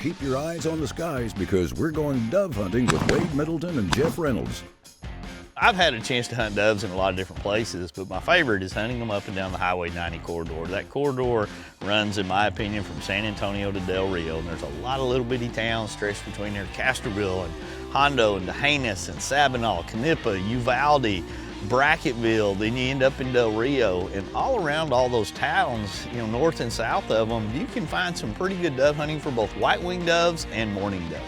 keep your eyes on the skies because we're going dove hunting with Wade Middleton and Jeff Reynolds. I've had a chance to hunt doves in a lot of different places, but my favorite is hunting them up and down the Highway 90 corridor. That corridor runs, in my opinion, from San Antonio to Del Rio, and there's a lot of little bitty towns stretched between there, Castroville and Hondo and D'Hanis and Sabinal, Canepa, Uvalde, Bracketville, then you end up in Del Rio, and all around all those towns, you know, north and south of them, you can find some pretty good dove hunting for both white-winged doves and mourning doves.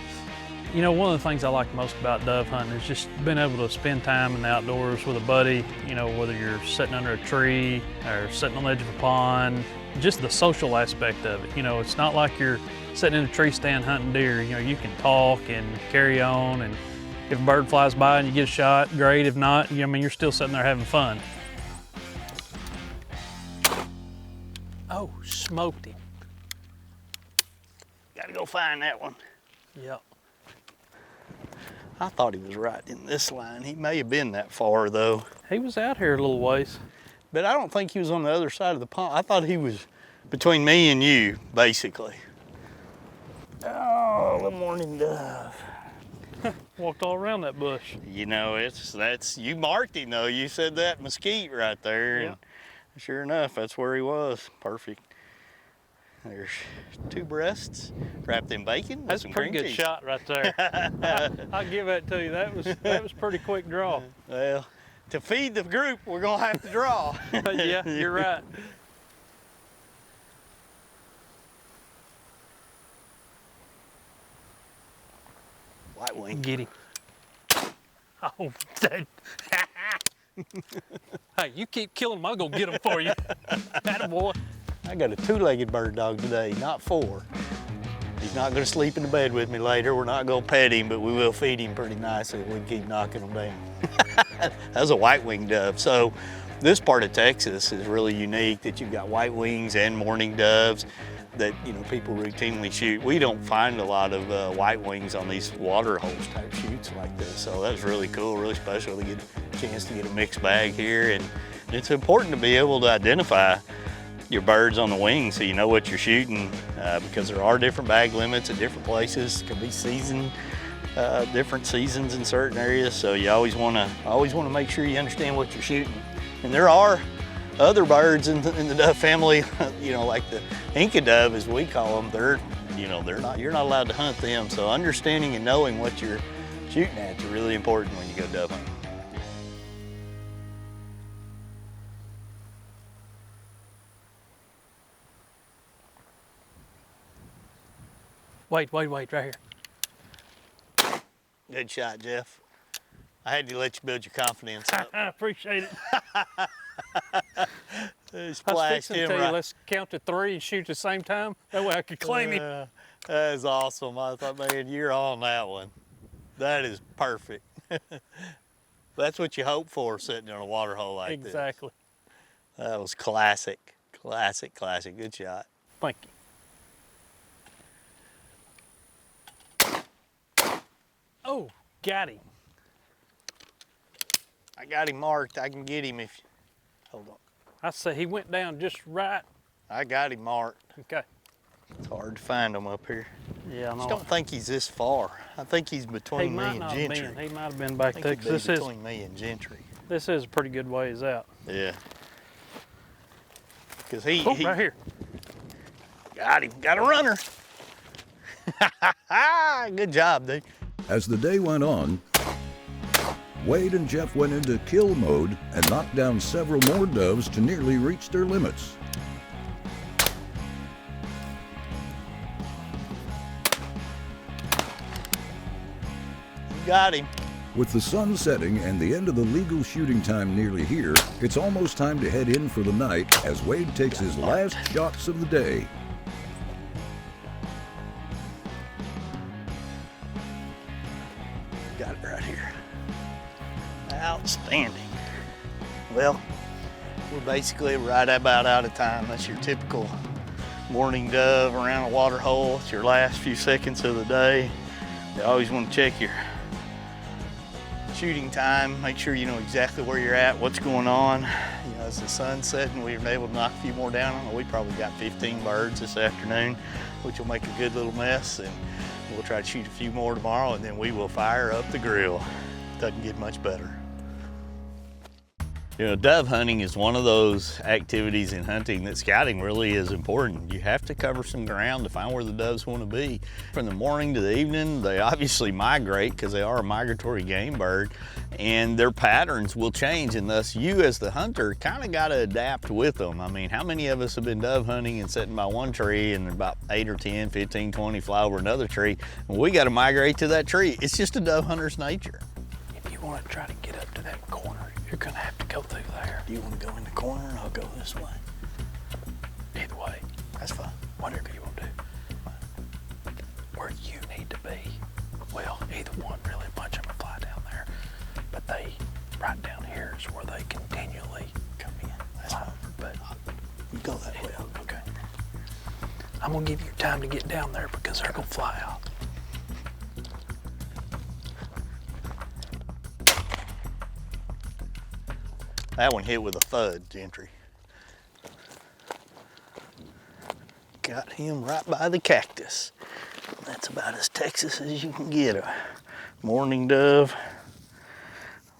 You know, one of the things I like most about dove hunting is just being able to spend time in the outdoors with a buddy, you know, whether you're sitting under a tree or sitting on the edge of a pond, just the social aspect of it. You know, it's not like you're sitting in a tree stand hunting deer. You know, you can talk and carry on, and if a bird flies by and you get a shot, great. If not, I mean, you're still sitting there having fun. Oh, smoked him. Gotta go find that one. Yep. I thought he was right in this line. He may have been that far though. He was out here a little ways. But I don't think he was on the other side of the pond. I thought he was between me and you, basically. Oh, the mourning dove. Walked all around that bush. You know, you marked him though. You said that mesquite right there. Yeah. And sure enough, that's where he was. Perfect. There's two breasts wrapped in bacon with That's some a pretty cream good cheese. shot right there. I'll give that to you. That was pretty quick draw. Well, to feed the group, we're gonna have to draw. Yeah, you're right. White wing. Get him. Oh, dang. Hey, you keep killing them, I'll go get them for you. Attaboy. I got a two-legged bird dog today, not four. He's not gonna sleep in the bed with me later. We're not gonna pet him, but we will feed him pretty nicely if we can keep knocking them down. That's a white-winged dove. So this part of Texas is really unique that you've got white wings and mourning doves that, you know, people routinely shoot. We don't find a lot of white wings on these water holes type shoots like this. So that's really cool, really special to get a chance to get a mixed bag here. And it's important to be able to identify your birds on the wing so you know what you're shooting because there are different bag limits at different places. It can be different seasons in certain areas, so you always want to make sure you understand what you're shooting. And there are other birds in the dove family, you know, like the Inca dove, as we call them. You're not allowed to hunt them. So understanding and knowing what you're shooting at is really important when you go dove hunting. Wait, right here. Good shot, Jeff. I had to let you build your confidence up. I appreciate it. Splashed I was fixing to him tell you, right. let's count to 3 and shoot at the same time. That way I could claim him. That is awesome. I thought, man, you're on that one. That is perfect. That's what you hope for sitting in a water hole like this. Exactly. That was classic. Classic. Good shot. Thank you. Oh, got him. I got him marked. I can get him if you... Hold on. I say he went down just right. I got him marked. Okay. It's hard to find him up here. Yeah, I I know. just don't think he's this far. I think he's He between me might and not have Gentry. been. He might have been I back think there. he'd 'Cause be between me and Gentry. This is a pretty good ways out. Yeah. Because Oh, right here. Got him. Got a runner. Good job, dude. As the day went on, Wade and Jeff went into kill mode and knocked down several more doves to nearly reach their limits. You got him. With the sun setting and the end of the legal shooting time nearly here, it's almost time to head in for the night as Wade takes his last shots of the day. Got it right here. Outstanding. Well, we're basically right about out of time. That's your typical mourning dove around a water hole. It's your last few seconds of the day. You always want to check your shooting time, make sure you know exactly where you're at, what's going on. You know, as the sun's setting, we were able to knock a few more down. We probably got 15 birds this afternoon, which will make a good little mess, and we'll try to shoot a few more tomorrow, and then we will fire up the grill. Doesn't get much better. You know, dove hunting is one of those activities in hunting that scouting really is important. You have to cover some ground to find where the doves want to be. From the morning to the evening, they obviously migrate because they are a migratory game bird, and their patterns will change, and thus you as the hunter kind of got to adapt with them. I mean, how many of us have been dove hunting and sitting by one tree and about 8 or 10, 15, 20 fly over another tree, and we got to migrate to that tree. It's just a dove hunter's nature. If you want to try to get up to that corner, you're gonna have to go through there. Do you want to go in the corner and I'll go this way? Either way, That's fine. whatever you want to do. Where you need to be. Well, either one, really, a bunch of them fly down there. But they, right down here is where they continually come in. That's fine. But You go that way. okay. I'm gonna give you time to get down there because they're gonna fly out. That one hit with a thud, Gentry. Got him right by the cactus. That's about as Texas as you can get a mourning dove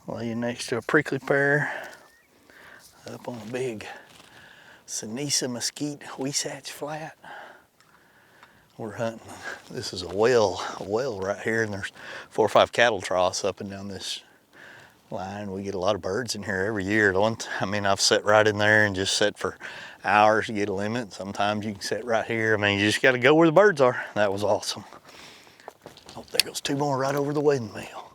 laying next to a prickly pear up on a big Sinisa mesquite Huisatch flat. We're hunting. This is a well right here, and there's 4 or 5 cattle troughs up and down this line. We get a lot of birds in here every year. I mean, I've sat right in there and just sat for hours to get a limit. Sometimes you can sit right here. I mean, you just got to go where the birds are. That was awesome. Oh, there goes 2 more right over the windmill.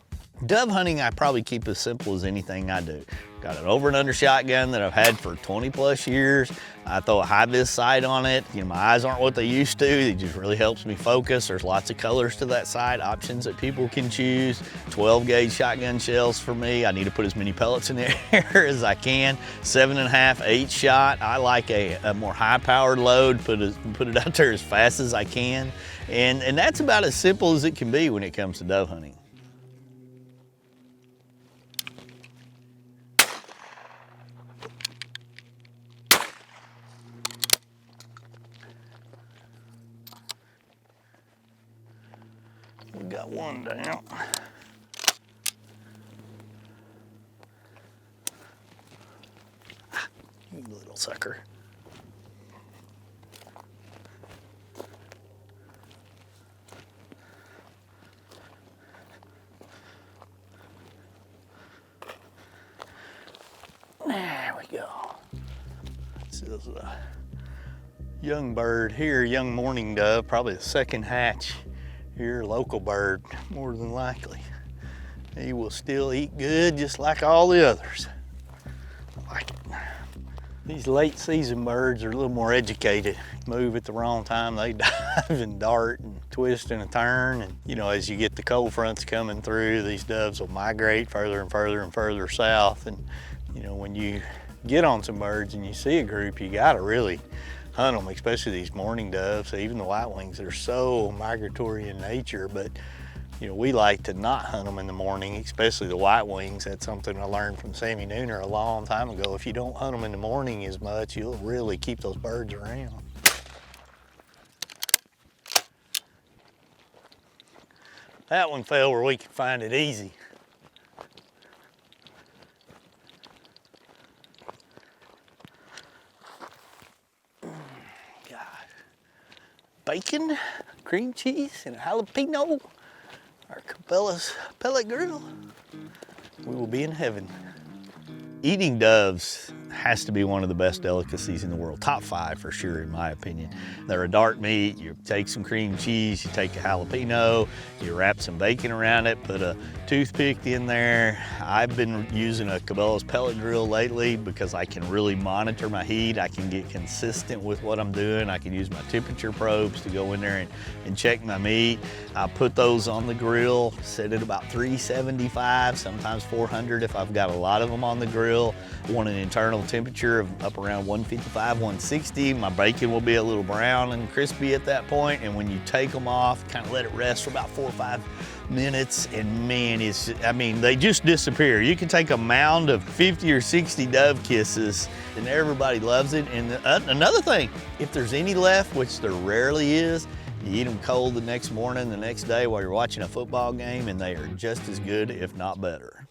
Dove hunting, I probably keep as simple as anything I do. Got an over and under shotgun that I've had for 20 plus years. I throw a high-vis sight on it. You know, my eyes aren't what they used to. It just really helps me focus. There's lots of colors to that sight, options that people can choose. 12 gauge shotgun shells for me. I need to put as many pellets in the air as I can. 7.5, 8 shot. I like a more high-powered load, put it out there as fast as I can. And that's about as simple as it can be when it comes to dove hunting. We got one down. You little sucker. There we go. This is a young bird here, young mourning dove, probably the second hatch. Your local bird, more than likely. He will still eat good just like all the others. I like it. These late season birds are a little more educated. Move at the wrong time, they dive and dart and twist and turn. And you know, as you get the cold fronts coming through, these doves will migrate further and further and further south. And you know, when you get on some birds and you see a group, you gotta really hunt them, especially these mourning doves, even the white wings. They're so migratory in nature, but you know, we like to not hunt them in the morning, especially the white wings. That's something I learned from Sammy Nooner a long time ago. If you don't hunt them in the morning as much, you'll really keep those birds around. That one fell where we could find it easy. Bacon, cream cheese, and a jalapeno. Our Cabela's pellet grill. We will be in heaven. Eating doves has to be one of the best delicacies in the world. Top 5 for sure, in my opinion. They're a dark meat. You take some cream cheese, you take a jalapeno, you wrap some bacon around it, put a toothpick in there. I've been using a Cabela's pellet grill lately because I can really monitor my heat. I can get consistent with what I'm doing. I can use my temperature probes to go in there and check my meat. I put those on the grill, set it about 375, sometimes 400 if I've got a lot of them on the grill. I want an internal temperature of up around 155, 160. My bacon will be a little brown and crispy at that point. And when you take them off, kind of let it rest for about 4 or 5 minutes, and man, they just disappear. You can take a mound of 50 or 60 Dove Kisses and everybody loves it. And another thing, if there's any left, which there rarely is, you eat them cold the next morning, the next day while you're watching a football game, and they are just as good, if not better.